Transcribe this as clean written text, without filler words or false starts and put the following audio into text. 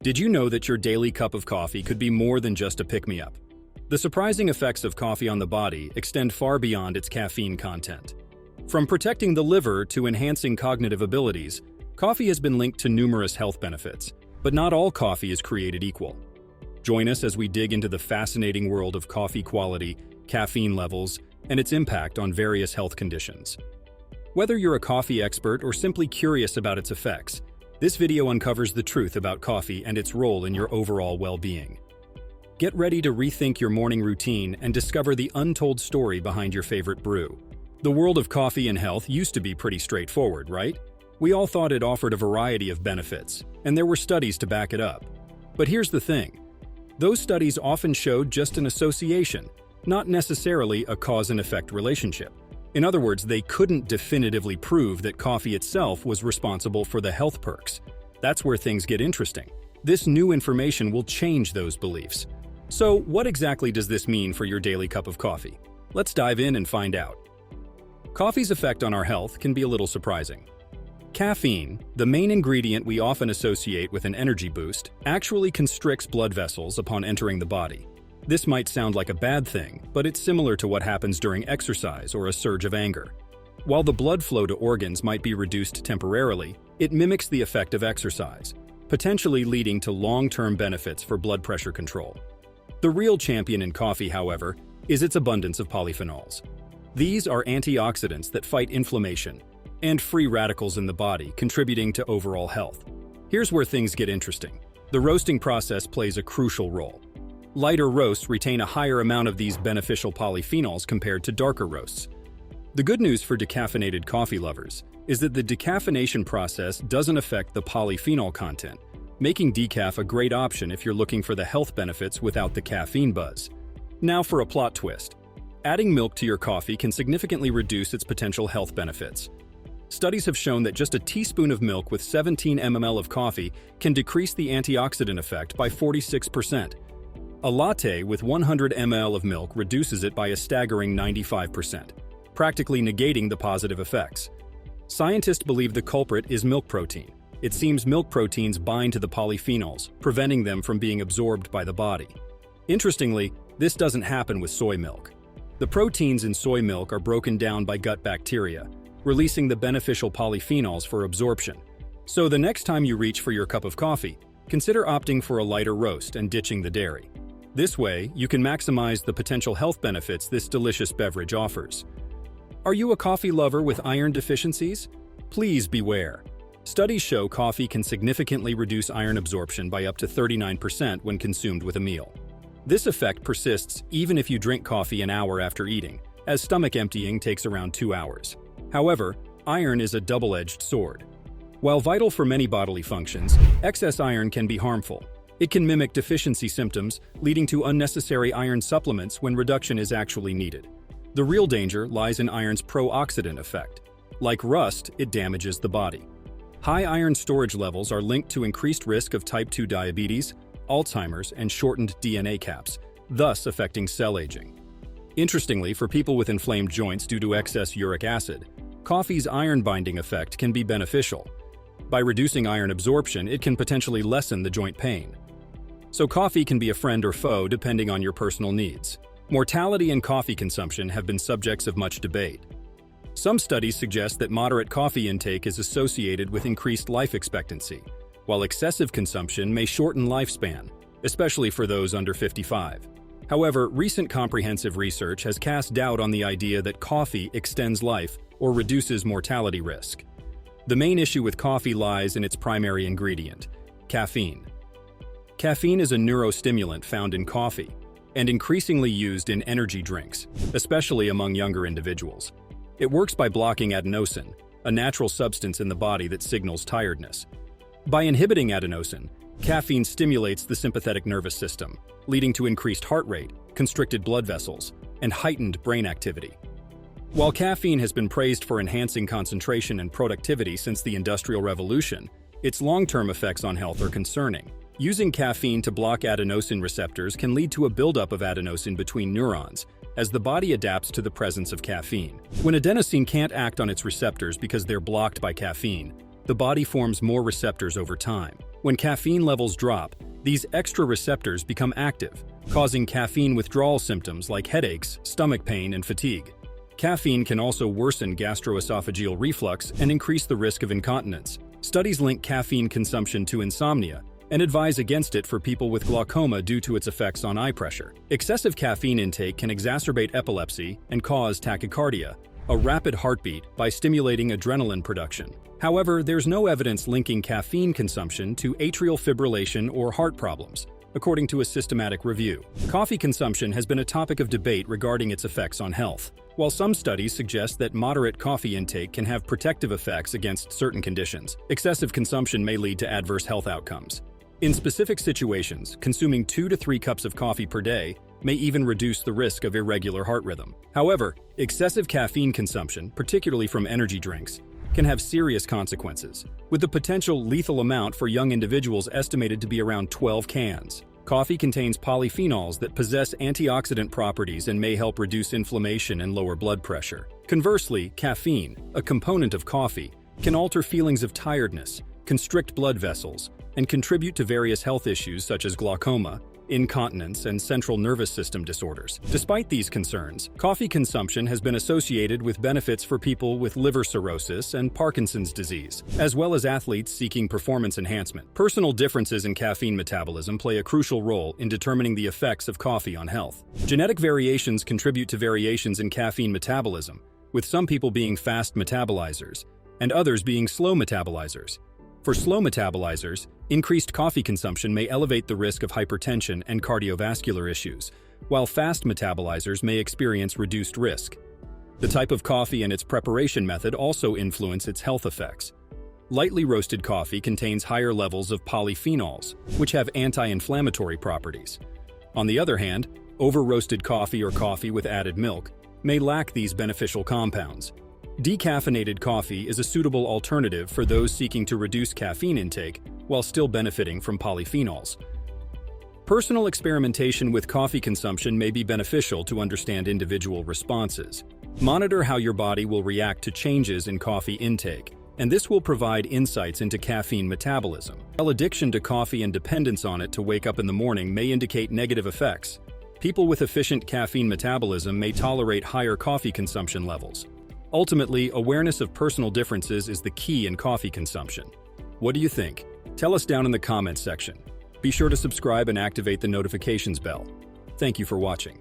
Did you know that your daily cup of coffee could be more than just a pick-me-up? The surprising effects of coffee on the body extend far beyond its caffeine content. From protecting the liver to enhancing cognitive abilities, coffee has been linked to numerous health benefits, but not all coffee is created equal. Join us as we dig into the fascinating world of coffee quality, caffeine levels, and its impact on various health conditions. Whether you're a coffee expert or simply curious about its effects, this video uncovers the truth about coffee and its role in your overall well-being. Get ready to rethink your morning routine and discover the untold story behind your favorite brew. The world of coffee and health used to be pretty straightforward, right? We all thought it offered a variety of benefits, and there were studies to back it up. But here's the thing. Those studies often showed just an association, not necessarily a cause and effect relationship. In other words, they couldn't definitively prove that coffee itself was responsible for the health perks. That's where things get interesting. This new information will change those beliefs. So, what exactly does this mean for your daily cup of coffee? Let's dive in and find out. Coffee's effect on our health can be a little surprising. Caffeine, the main ingredient we often associate with an energy boost, actually constricts blood vessels upon entering the body. This might sound like a bad thing, but it's similar to what happens during exercise or a surge of anger. While the blood flow to organs might be reduced temporarily, it mimics the effect of exercise, potentially leading to long-term benefits for blood pressure control. The real champion in coffee, however, is its abundance of polyphenols. These are antioxidants that fight inflammation and free radicals in the body, contributing to overall health. Here's where things get interesting. The roasting process plays a crucial role. Lighter roasts retain a higher amount of these beneficial polyphenols compared to darker roasts. The good news for decaffeinated coffee lovers is that the decaffeination process doesn't affect the polyphenol content, making decaf a great option if you're looking for the health benefits without the caffeine buzz. Now for a plot twist. Adding milk to your coffee can significantly reduce its potential health benefits. Studies have shown that just a teaspoon of milk with 17 ml of coffee can decrease the antioxidant effect by 46%. A latte with 100 ml of milk reduces it by a staggering 95%, practically negating the positive effects. Scientists believe the culprit is milk protein. It seems milk proteins bind to the polyphenols, preventing them from being absorbed by the body. Interestingly, this doesn't happen with soy milk. The proteins in soy milk are broken down by gut bacteria, releasing the beneficial polyphenols for absorption. So the next time you reach for your cup of coffee, consider opting for a lighter roast and ditching the dairy. This way, you can maximize the potential health benefits this delicious beverage offers. Are you a coffee lover with iron deficiencies? Please beware. Studies show coffee can significantly reduce iron absorption by up to 39% when consumed with a meal. This effect persists even if you drink coffee an hour after eating, as stomach emptying takes around 2 hours. However, iron is a double-edged sword. While vital for many bodily functions, excess iron can be harmful. It can mimic deficiency symptoms, leading to unnecessary iron supplements when reduction is actually needed. The real danger lies in iron's pro-oxidant effect. Like rust, it damages the body. High iron storage levels are linked to increased risk of type 2 diabetes, Alzheimer's, and shortened DNA caps, thus affecting cell aging. Interestingly, for people with inflamed joints due to excess uric acid, coffee's iron-binding effect can be beneficial. By reducing iron absorption, it can potentially lessen the joint pain. So coffee can be a friend or foe depending on your personal needs. Mortality and coffee consumption have been subjects of much debate. Some studies suggest that moderate coffee intake is associated with increased life expectancy, while excessive consumption may shorten lifespan, especially for those under 55. However, recent comprehensive research has cast doubt on the idea that coffee extends life or reduces mortality risk. The main issue with coffee lies in its primary ingredient, caffeine. Caffeine is a neurostimulant found in coffee and increasingly used in energy drinks, especially among younger individuals. It works by blocking adenosine, a natural substance in the body that signals tiredness. By inhibiting adenosine, caffeine stimulates the sympathetic nervous system, leading to increased heart rate, constricted blood vessels, and heightened brain activity. While caffeine has been praised for enhancing concentration and productivity since the Industrial Revolution, its long-term effects on health are concerning. Using caffeine to block adenosine receptors can lead to a buildup of adenosine between neurons, as the body adapts to the presence of caffeine. When adenosine can't act on its receptors because they're blocked by caffeine, the body forms more receptors over time. When caffeine levels drop, these extra receptors become active, causing caffeine withdrawal symptoms like headaches, stomach pain, and fatigue. Caffeine can also worsen gastroesophageal reflux and increase the risk of incontinence. Studies link caffeine consumption to insomnia and advise against it for people with glaucoma due to its effects on eye pressure. Excessive caffeine intake can exacerbate epilepsy and cause tachycardia, a rapid heartbeat, by stimulating adrenaline production. However, there's no evidence linking caffeine consumption to atrial fibrillation or heart problems, according to a systematic review. Coffee consumption has been a topic of debate regarding its effects on health. While some studies suggest that moderate coffee intake can have protective effects against certain conditions, excessive consumption may lead to adverse health outcomes. In specific situations, consuming 2 to 3 cups of coffee per day may even reduce the risk of irregular heart rhythm. However, excessive caffeine consumption, particularly from energy drinks, can have serious consequences, with the potential lethal amount for young individuals estimated to be around 12 cans. Coffee contains polyphenols that possess antioxidant properties and may help reduce inflammation and lower blood pressure. Conversely, caffeine, a component of coffee, can alter feelings of tiredness, constrict blood vessels, and contribute to various health issues such as glaucoma, incontinence, and central nervous system disorders. Despite these concerns, coffee consumption has been associated with benefits for people with liver cirrhosis and Parkinson's disease, as well as athletes seeking performance enhancement. Personal differences in caffeine metabolism play a crucial role in determining the effects of coffee on health. Genetic variations contribute to variations in caffeine metabolism, with some people being fast metabolizers and others being slow metabolizers. For slow metabolizers, increased coffee consumption may elevate the risk of hypertension and cardiovascular issues, while fast metabolizers may experience reduced risk. The type of coffee and its preparation method also influence its health effects. Lightly roasted coffee contains higher levels of polyphenols, which have anti-inflammatory properties. On the other hand, over-roasted coffee or coffee with added milk may lack these beneficial compounds. Decaffeinated coffee is a suitable alternative for those seeking to reduce caffeine intake while still benefiting from polyphenols. Personal experimentation with coffee consumption may be beneficial to understand individual responses. Monitor how your body will react to changes in coffee intake, and this will provide insights into caffeine metabolism. While addiction to coffee and dependence on it to wake up in the morning may indicate negative effects, people with efficient caffeine metabolism may tolerate higher coffee consumption levels. Ultimately, awareness of personal differences is the key in coffee consumption. What do you think? Tell us down in the comments section. Be sure to subscribe and activate the notifications bell. Thank you for watching.